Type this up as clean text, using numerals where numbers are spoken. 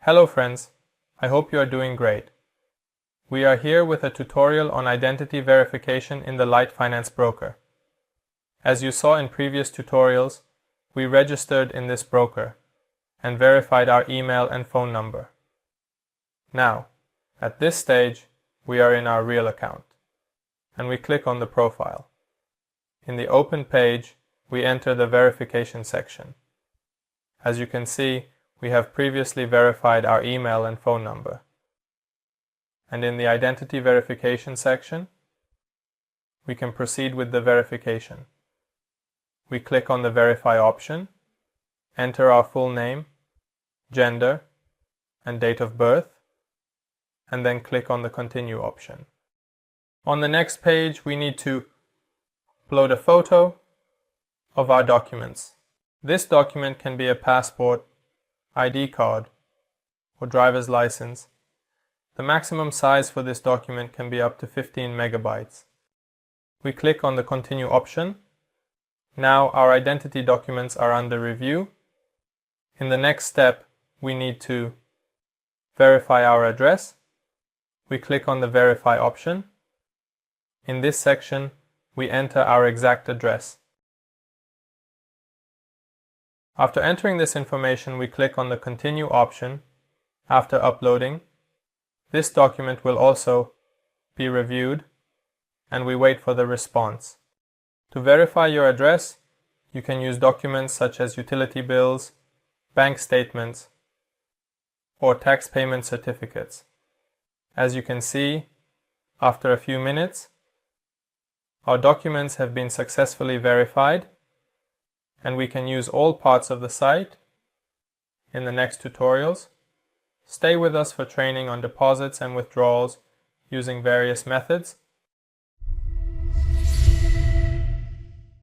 Hello friends, I hope you are doing great. We are here with a tutorial on identity verification in the LiteFinance broker. As you saw in previous tutorials, we registered in this broker and verified our email and phone number. Now, at this stage, we are in our real account and we click on the profile. In the open page, we enter the verification section. As you can see, we have previously verified our email and phone number. And in the identity verification section, we can proceed with the verification. We click on the verify option, enter our full name, gender, and date of birth, and then click on the continue option. On the next page, we need to upload a photo of our documents. This document can be a passport, ID card, or driver's license. The maximum size for this document can be up to 15 megabytes. We click on the continue option. Now our identity documents are under review. In the next step, we need to verify our address. We click on the verify option. In this section, we enter our exact address. After entering this information, we click on the continue option. After uploading, this document will also be reviewed and we wait for the response. To verify your address, you can use documents such as utility bills, bank statements, or tax payment certificates. As you can see, after a few minutes, our documents have been successfully verified, and we can use all parts of the site in the next tutorials. Stay with us for training on deposits and withdrawals using various methods.